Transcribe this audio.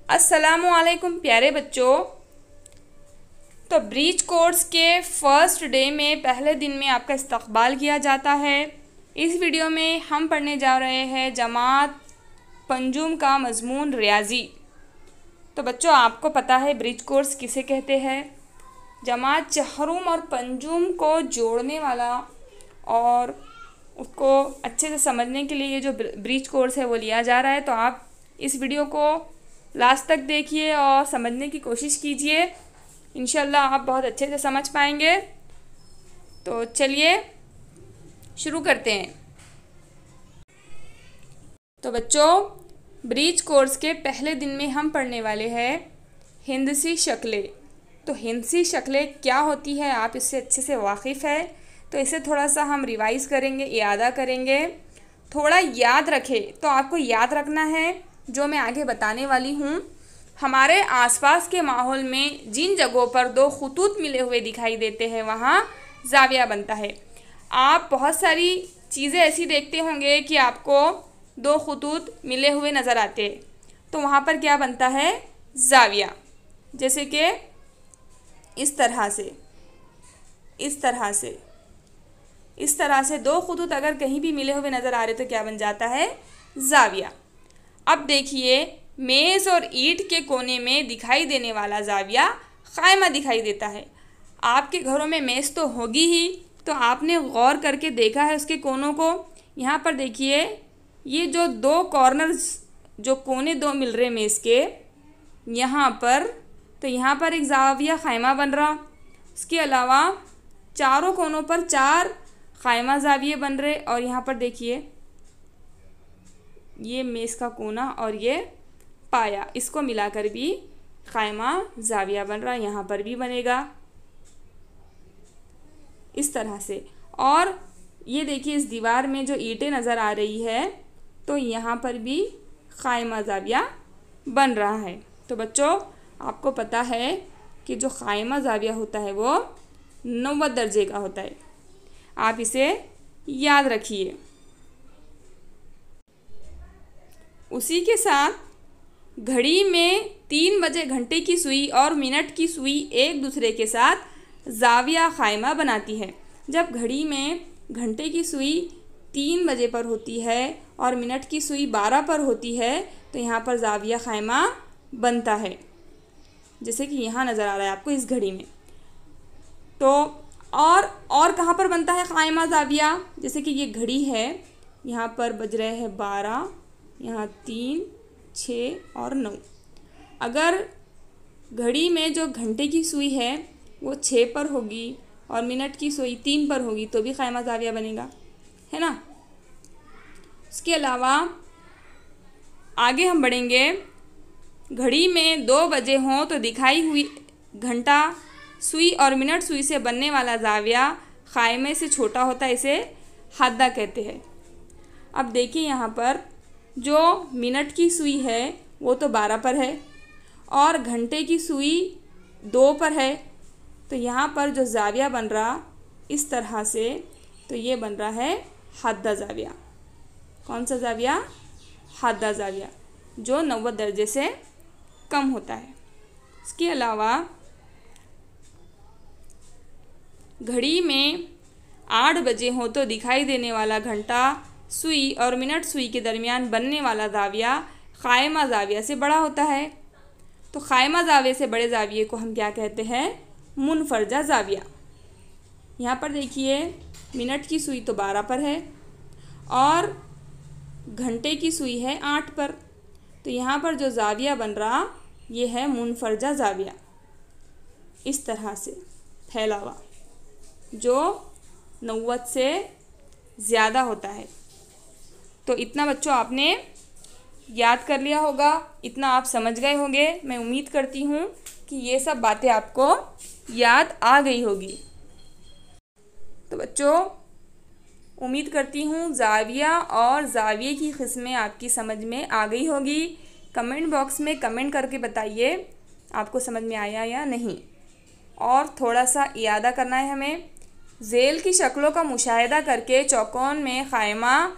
अस्सलामुअलैकुम प्यारे बच्चों। तो ब्रीच कोर्स के फर्स्ट डे में पहले दिन में आपका इस्तकबाल किया जाता है। इस वीडियो में हम पढ़ने जा रहे हैं जमात पंजुम का मज़मून रियाजी। तो बच्चों, आपको पता है ब्रीच कोर्स किसे कहते हैं? जमात चहरुम और पंजुम को जोड़ने वाला और उसको अच्छे से समझने के लिए ये जो ब्रीच कोर्स है वो लिया जा रहा है। तो आप इस वीडियो को लास्ट तक देखिए और समझने की कोशिश कीजिए। इंशाल्लाह आप बहुत अच्छे से समझ पाएंगे। तो चलिए शुरू करते हैं। तो बच्चों, ब्रीच कोर्स के पहले दिन में हम पढ़ने वाले हैं हिंदसी शक्लें। तो हिंदसी शक्लें क्या होती है, आप इससे अच्छे से वाकिफ़ है, तो इसे थोड़ा सा हम रिवाइज़ करेंगे, इयादा करेंगे। थोड़ा याद रखें। तो आपको याद रखना है जो मैं आगे बताने वाली हूँ। हमारे आसपास के माहौल में जिन जगहों पर दो खतूत मिले हुए दिखाई देते हैं वहाँ ज़ाविया बनता है। आप बहुत सारी चीज़ें ऐसी देखते होंगे कि आपको दो खतूत मिले हुए नज़र आते हैं, तो वहाँ पर क्या बनता है? ज़ाविया। जैसे कि इस तरह से दो खतूत अगर कहीं भी मिले हुए नज़र आ रहे तो क्या बन जाता है? ज़ाविया। अब देखिए, मेज़ और ईंट के कोने में दिखाई देने वाला ज़ाविया क़ायमा दिखाई देता है। आपके घरों में मेज़ तो होगी ही, तो आपने गौर करके देखा है उसके कोनों को। यहाँ पर देखिए, ये जो दो कॉर्नर्स, जो कोने दो मिल रहे मेज़ के, यहाँ पर एक ज़ाविया क़ायमा बन रहा। उसके अलावा चारों कोनों पर चार क़ायमा ज़ाविये बन रहे। और यहाँ पर देखिए, ये मेज़ का कोना और ये पाया, इसको मिलाकर भी क़ायमा ज़ाविया बन रहा। यहाँ पर भी बनेगा इस तरह से। और ये देखिए, इस दीवार में जो ईंटें नज़र आ रही है, तो यहाँ पर भी क़ायमा ज़ाविया बन रहा है। तो बच्चों, आपको पता है कि जो क़ायमा ज़ाविया होता है वो 90 दर्जे का होता है। आप इसे याद रखिए। उसी के साथ घड़ी में 3 बजे घंटे की सुई और मिनट की सुई एक दूसरे के साथ ज़ाविया क़ायमा बनाती है। जब घड़ी में घंटे की सुई 3 बजे पर होती है और मिनट की सुई 12 पर होती है, तो यहाँ पर ज़ाविया क़ायमा बनता है, जैसे कि यहाँ नज़र आ रहा है आपको इस घड़ी में। तो और कहाँ पर बनता है क़ायमा ज़ाविया? जैसे कि ये घड़ी है, यहाँ पर बज रहे हैं 12, यहाँ 3, 6 और 9। अगर घड़ी में जो घंटे की सुई है वो 6 पर होगी और मिनट की सुई 3 पर होगी, तो भी क़ायमा ज़ाविया बनेगा, है ना। इसके अलावा आगे हम बढ़ेंगे। घड़ी में 2 बजे हों तो दिखाई हुई घंटा सुई और मिनट सुई से बनने वाला ज़ाविया क़ायमे से छोटा होता है, इसे हद्दा कहते हैं। अब देखिए, यहाँ पर जो मिनट की सुई है वो तो 12 पर है और घंटे की सुई 2 पर है, तो यहाँ पर जो ज़ाविया बन रहा इस तरह से, तो ये बन रहा है हद्दा ज़ाविया। कौन सा ज़ाविया? हद्दा ज़ाविया, जो 90 दर्जे से कम होता है। इसके अलावा घड़ी में 8 बजे हो तो दिखाई देने वाला घंटा सुई और मिनट सुई के दरमियान बनने वाला ज़ाविया क़ायमा ज़ाविया से बड़ा होता है। तो क़ायमा ज़ाविया से बड़े ज़ाविये को हम क्या कहते हैं? मुनफरजा ज़ाविया। यहाँ पर देखिए, मिनट की सुई तो 12 पर है और घंटे की सुई है 8 पर, तो यहाँ पर जो ज़ाविया बन रहा ये है मुनफरजा ज़ाविया। इस तरह से फैला हुआ, जो 90 से ज़्यादा होता है। तो इतना बच्चों आपने याद कर लिया होगा, इतना आप समझ गए होंगे। मैं उम्मीद करती हूँ कि ये सब बातें आपको याद आ गई होगी। तो बच्चों, उम्मीद करती हूँ ज़ाविया और ज़ाविये की किस्में आपकी समझ में आ गई होगी। कमेंट बॉक्स में कमेंट करके बताइए आपको समझ में आया या नहीं। और थोड़ा सा इयादा करना है हमें। ज़ेल की शक्लों का मुशाहिदा करके चौकोन में क़ायमा